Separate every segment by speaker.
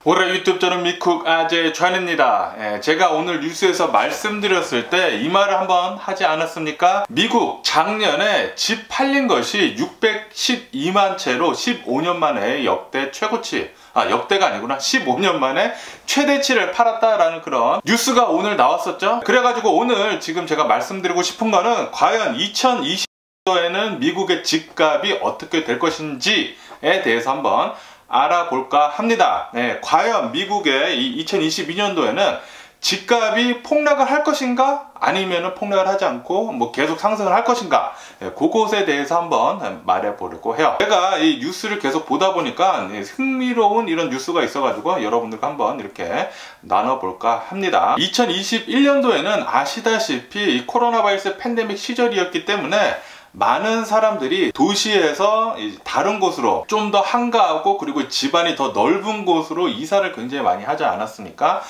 Speaker 1: 올해 유튜브 저는 미쿡 아재 좌입니다. 제가 오늘 뉴스에서 말씀드렸을 때 이 말을 한번 하지 않았습니까? 미국 작년에 집 팔린 것이 612만 채로 15년 만에 역대 최고치, 역대가 아니구나, 15년 만에 최대치를 팔았다라는 그런 뉴스가 오늘 나왔었죠. 그래가지고 오늘 지금 제가 말씀드리고 싶은 거는 과연 2020년도에는 미국의 집값이 어떻게 될 것인지에 대해서 한번 알아볼까 합니다. 과연 미국의 이 2022년도에는 집값이 폭락을 할 것인가, 아니면 폭락을 하지 않고 뭐 계속 상승을 할 것인가, 그것에 대해서 한번 말해 보려고 해요. 제가 이 뉴스를 계속 보다 보니까 흥미로운 이런 뉴스가 있어가지고 여러분들과 한번 이렇게 나눠볼까 합니다. 2021년도에는 아시다시피 이 코로나 바이러스 팬데믹 시절이었기 때문에 많은 사람들이 도시에서 다른 곳으로 좀 더 한가하고 그리고 집안이 더 넓은 곳으로 이사를 굉장히 많이 하지 않았습니까?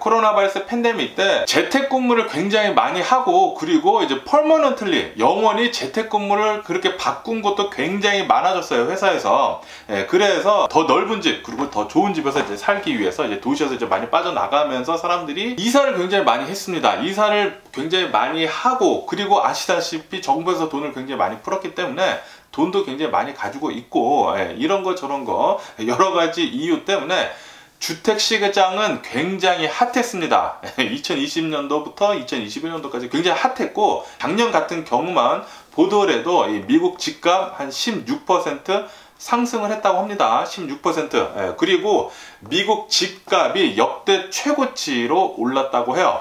Speaker 1: 코로나 바이러스 팬데믹 때 재택근무를 굉장히 많이 하고, 그리고 이제 퍼머넌틀리 영원히 재택근무를 그렇게 바꾼 것도 굉장히 많아졌어요, 회사에서. 그래서 더 넓은 집, 그리고 더 좋은 집에서 이제 살기 위해서 이제 도시에서 이제 많이 빠져나가면서 사람들이 이사를 굉장히 많이 했습니다. 이사를 굉장히 많이 하고, 그리고 아시다시피 정부에서 돈을 굉장히 많이 풀었기 때문에 돈도 굉장히 많이 가지고 있고, 이런 거 저런 거 여러 가지 이유 때문에 주택 시장은 굉장히 핫했습니다. 2020년도부터 2021년도까지 굉장히 핫했고, 작년 같은 경우만 보더라도 미국 집값 한 16% 상승을 했다고 합니다. 16%. 그리고 미국 집값이 역대 최고치로 올랐다고 해요.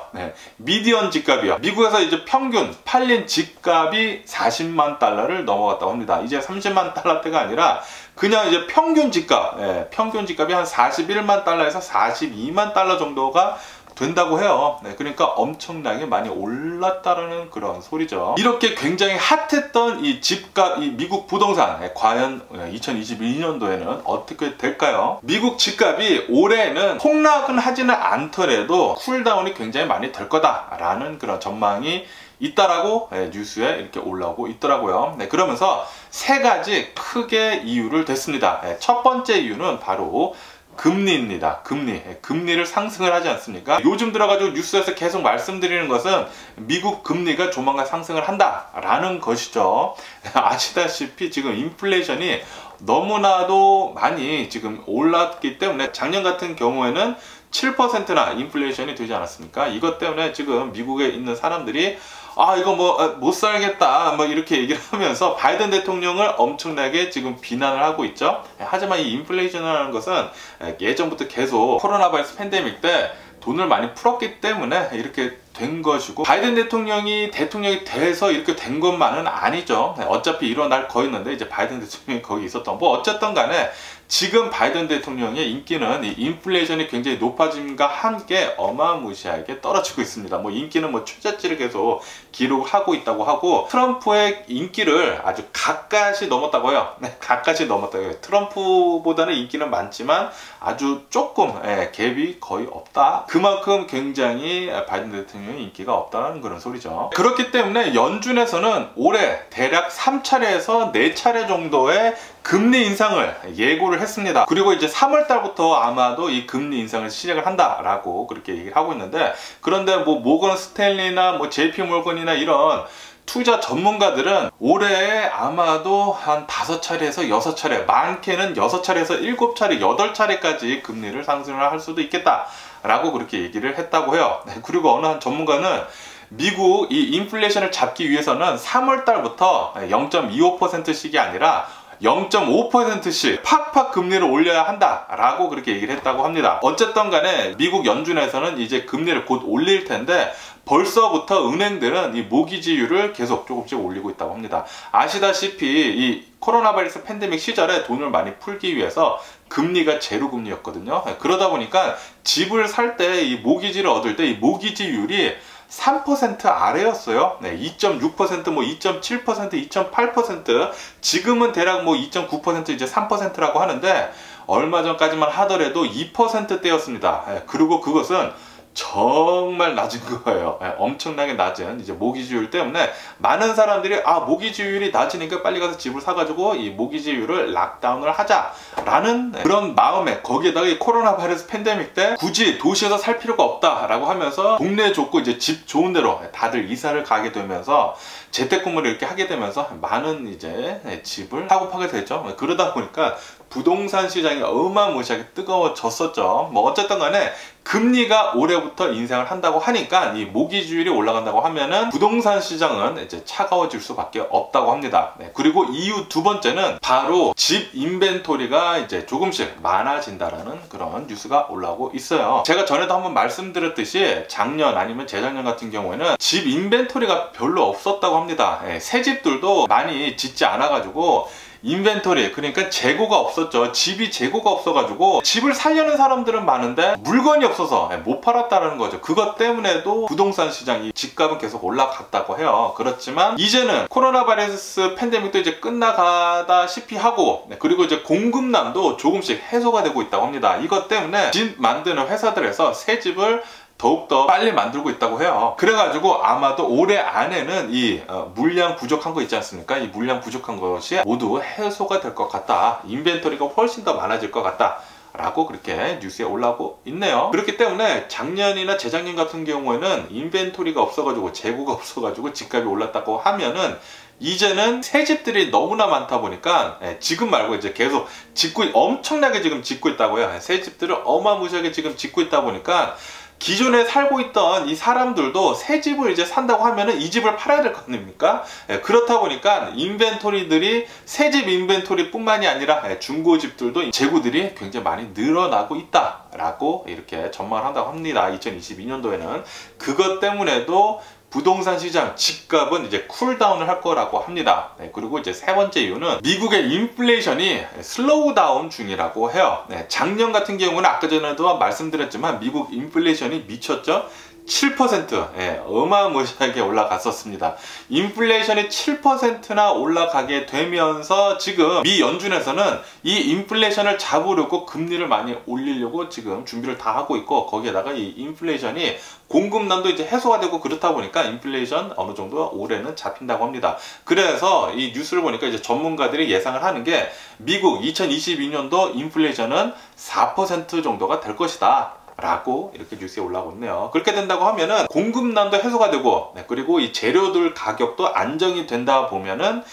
Speaker 1: 미디언 집값이요. 미국에서 이제 평균 팔린 집값이 40만 달러를 넘어갔다고 합니다. 이제 30만 달러대가 아니라 그냥 이제 평균 집값, 평균 집값이 한 41만 달러에서 42만 달러 정도가 된다고 해요. 그러니까 엄청나게 많이 올랐다라는 그런 소리죠. 이렇게 굉장히 핫했던 이 집값, 이 미국 부동산, 과연 2022년도에는 어떻게 될까요? 미국 집값이 올해는 폭락은 하지는 않더라도 쿨다운이 굉장히 많이 될 거다라는 그런 전망이 있다라고 뉴스에 이렇게 올라오고 있더라고요. 그러면서 세 가지 크게 이유를 댔습니다. 첫 번째 이유는 바로 금리입니다. 금리를 상승을 하지 않습니까? 요즘 들어가지고 뉴스에서 계속 말씀드리는 것은 미국 금리가 조만간 상승을 한다라는 것이죠. 아시다시피 지금 인플레이션이 너무나도 많이 지금 올랐기 때문에 작년 같은 경우에는 7%나 인플레이션이 되지 않았습니까? 이것 때문에 지금 미국에 있는 사람들이 이거 못 살겠다 이렇게 얘기를 하면서 바이든 대통령을 엄청나게 지금 비난을 하고 있죠. 하지만 이 인플레이션이라는 것은 예전부터 계속 코로나 바이러스 팬데믹 때 돈을 많이 풀었기 때문에 이렇게 된 것이고, 바이든 대통령이 돼서 이렇게 된 것만은 아니죠. 어차피 일어날 거였는데 이제 바이든 대통령이 거기 있었던, 어쨌든 간에 지금 바이든 대통령의 인기는 이 인플레이션이 굉장히 높아짐과 함께 어마무시하게 떨어지고 있습니다. 인기는 최저치를 계속 기록하고 있다고 하고, 트럼프의 인기를 아주 가까이 넘었다고 해요. 가까이 넘었다고 해요. 트럼프보다는 인기는 많지만 아주 조금 갭이 거의 없다. 그만큼 굉장히 바이든 대통령의 인기가 없다는 그런 소리죠. 그렇기 때문에 연준에서는 올해 대략 3차례에서 4차례 정도의 금리 인상을 예고를 했습니다. 그리고 이제 3월달부터 아마도 이 금리 인상을 시작을 한다라고 그렇게 얘기를 하고 있는데, 그런데 모건 스탠리나 JP 몰건이나 이런 투자 전문가들은 올해 아마도 한 5차례에서 6차례, 많게는 6차례에서 7차례, 8차례까지 금리를 상승을 할 수도 있겠다 라고 그렇게 얘기를 했다고 해요. 그리고 어느 한 전문가는 미국 이 인플레이션을 잡기 위해서는 3월달부터 0.25%씩이 아니라 0.5%씩 팍팍 금리를 올려야 한다라고 그렇게 얘기를 했다고 합니다. 어쨌든 간에 미국 연준에서는 이제 금리를 곧 올릴 텐데, 벌써부터 은행들은 이 모기지율을 계속 조금씩 올리고 있다고 합니다. 아시다시피 이 코로나 바이러스 팬데믹 시절에 돈을 많이 풀기 위해서 금리가 제로 금리였거든요. 그러다 보니까 집을 살 때 이 모기지를 얻을 때 이 모기지율이 3% 아래였어요. 2.6%, 2.7%, 2.8%, 지금은 대략 2.9% 이제 3%라고 하는데, 얼마 전까지만 하더라도 2%대였습니다. 그리고 그것은 정말 낮은 거예요. 엄청나게 낮은 이제 모기지율 때문에 많은 사람들이 모기지율이 낮으니까 빨리 가서 집을 사가지고 이 모기지율을 락다운을 하자라는 그런 마음에, 거기에다가 이 코로나 바이러스 팬데믹 때 굳이 도시에서 살 필요가 없다라고 하면서 동네 좋고 이제 집 좋은 데로 다들 이사를 가게 되면서 재택근무를 이렇게 하게 되면서 많은 이제 집을 사고 파게 됐죠. 그러다 보니까 부동산 시장이 어마무시하게 뜨거워졌었죠. 뭐 어쨌든 간에 금리가 올해부터 인상을 한다고 하니까 이 모기지율이 올라간다고 하면은 부동산 시장은 이제 차가워질 수밖에 없다고 합니다. 그리고 이유 두 번째는 바로 집 인벤토리가 이제 조금씩 많아진다라는 그런 뉴스가 올라오고 있어요. 제가 전에도 한번 말씀드렸듯이 작년 아니면 재작년 같은 경우에는 집 인벤토리가 별로 없었다고 합니다. 새 집들도 많이 짓지 않아가지고 인벤토리, 그러니까 재고가 없었죠. 집이 재고가 없어가지고 집을 살려는 사람들은 많은데 물건이 없어서 못 팔았다는 거죠. 그것 때문에도 부동산 시장이 집값은 계속 올라갔다고 해요. 그렇지만 이제는 코로나 바이러스 팬데믹도 이제 끝나가다시피 하고, 그리고 이제 공급난도 조금씩 해소가 되고 있다고 합니다. 이것 때문에 집 만드는 회사들에서 새 집을 더욱더 빨리 만들고 있다고 해요. 그래가지고 아마도 올해 안에는 이 물량 부족한 거 있지 않습니까? 이 물량 부족한 것이 모두 해소가 될 것 같다. 인벤토리가 훨씬 더 많아질 것 같다 라고 그렇게 뉴스에 올라오고 있네요. 그렇기 때문에 작년이나 재작년 같은 경우에는 인벤토리가 없어가지고 재고가 없어가지고 집값이 올랐다고 하면은 이제는 새 집들이 너무나 많다 보니까 지금 말고 이제 계속 엄청나게 지금 짓고 있다고요. 새 집들을 어마무시하게 지금 짓고 있다 보니까 기존에 살고 있던 이 사람들도 새 집을 이제 산다고 하면은 이 집을 팔아야 될 거 아닙니까? 그렇다 보니까 인벤토리들이 새 집 인벤토리 뿐만이 아니라 중고집들도 재고들이 굉장히 많이 늘어나고 있다라고 이렇게 전망을 한다고 합니다. 2022년도에는 그것 때문에도 부동산 시장 집값은 이제 쿨다운을 할 거라고 합니다. 그리고 이제 세 번째 이유는 미국의 인플레이션이 슬로우 다운 중이라고 해요. 작년 같은 경우는 아까 전에도 말씀드렸지만 미국 인플레이션이 미쳤죠. 7% 어마무시하게 올라갔었습니다. 인플레이션이 7%나 올라가게 되면서 지금 미 연준에서는 이 인플레이션을 잡으려고 금리를 많이 올리려고 지금 준비를 다 하고 있고, 거기에다가 이 인플레이션이 공급난도 이제 해소가 되고 그렇다 보니까 인플레이션 어느 정도 올해는 잡힌다고 합니다. 그래서 이 뉴스를 보니까 이제 전문가들이 예상을 하는 게 미국 2022년도 인플레이션은 4% 정도가 될 것이다 라고 이렇게 뉴스에 올라오고 있네요. 그렇게 된다고 하면은 공급난도 해소가 되고, 그리고 이 재료들 가격도 안정이 된다 보면은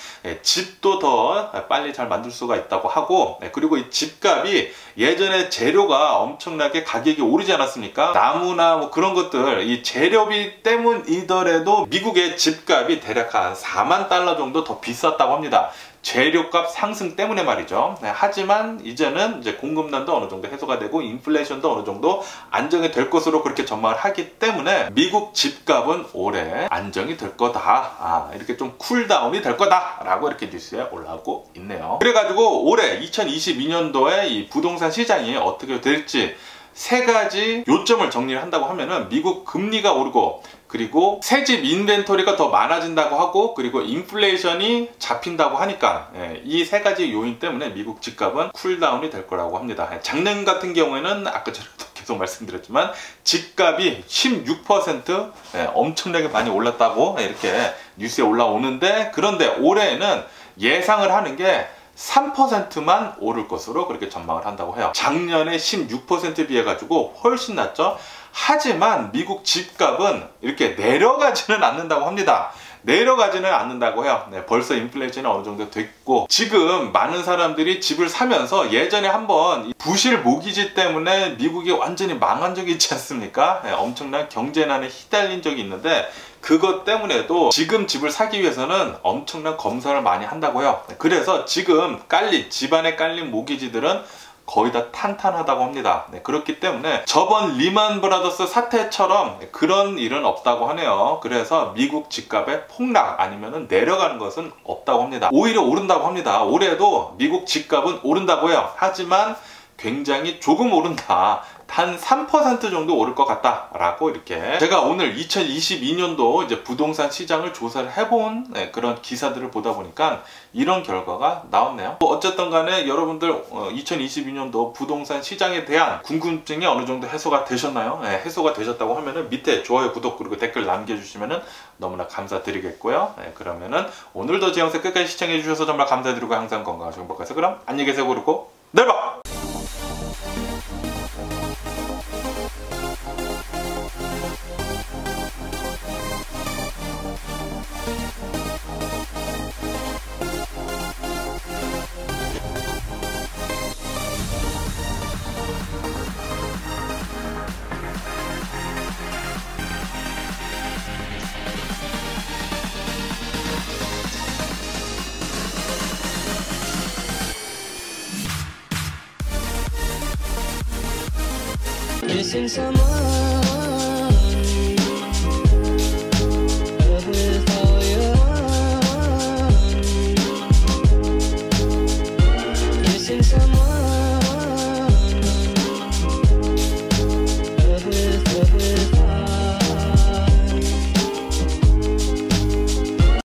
Speaker 1: 집도 더 빨리 잘 만들 수가 있다고 하고, 그리고 이 집값이 예전에 재료가 엄청나게 가격이 오르지 않았습니까? 나무나 뭐 그런 것들, 이 재료비 때문이더라도 미국의 집값이 대략 한 4만 달러 정도 더 비쌌다고 합니다. 재료값 상승 때문에 말이죠. 하지만 이제는 이제 공급난도 어느 정도 해소가 되고 인플레이션도 어느 정도 안정이 될 것으로 그렇게 전망을 하기 때문에 미국 집값은 올해 안정이 될 거다. 이렇게 좀 쿨다운이 될 거다 라고 이렇게 뉴스에 올라오고 있네요. 그래가지고 올해 2022년도에 이 부동산 시장이 어떻게 될지 세 가지 요점을 정리를 한다고 하면은 미국 금리가 오르고, 그리고 새집 인벤토리가 더 많아진다고 하고, 그리고 인플레이션이 잡힌다고 하니까 이 세 가지 요인 때문에 미국 집값은 쿨다운이 될 거라고 합니다. 작년 같은 경우에는 아까 전에도 계속 말씀드렸지만 집값이 16% 엄청나게 많이 올랐다고 이렇게 뉴스에 올라오는데, 그런데 올해는 예상을 하는 게 3%만 오를 것으로 그렇게 전망을 한다고 해요. 작년에 16% 비해 가지고 훨씬 낮죠. 하지만 미국 집값은 이렇게 내려가지는 않는다고 합니다. 내려가지는 않는다고 해요. 벌써 인플레이션이 어느 정도 됐고, 지금 많은 사람들이 집을 사면서 예전에 한번 부실 모기지 때문에 미국이 완전히 망한 적이 있지 않습니까? 엄청난 경제난에 휘달린 적이 있는데, 그것 때문에도 지금 집을 사기 위해서는 엄청난 검사를 많이 한다고 해요. 그래서 지금 집안에 깔린 모기지들은 거의 다 탄탄하다고 합니다. 그렇기 때문에 저번 리만 브라더스 사태처럼 그런 일은 없다고 하네요. 그래서 미국 집값의 폭락 아니면 내려가는 것은 없다고 합니다. 오히려 오른다고 합니다. 올해도 미국 집값은 오른다고 해요. 하지만 굉장히 조금 오른다. 단 3% 정도 오를 것 같다라고 이렇게 제가 오늘 2022년도 이제 부동산 시장을 조사를 해본 그런 기사들을 보다 보니까 이런 결과가 나왔네요. 어쨌든 간에 여러분들 2022년도 부동산 시장에 대한 궁금증이 어느 정도 해소가 되셨나요? 해소가 되셨다고 하면은 밑에 좋아요, 구독 그리고 댓글 남겨주시면은 너무나 감사드리겠고요. 그러면은 오늘도 제 영상 끝까지 시청해 주셔서 정말 감사드리고 항상 건강하시고 행복하세요. 그럼 안녕히 계세요. 그리고 내일 봐!
Speaker 2: Missing someone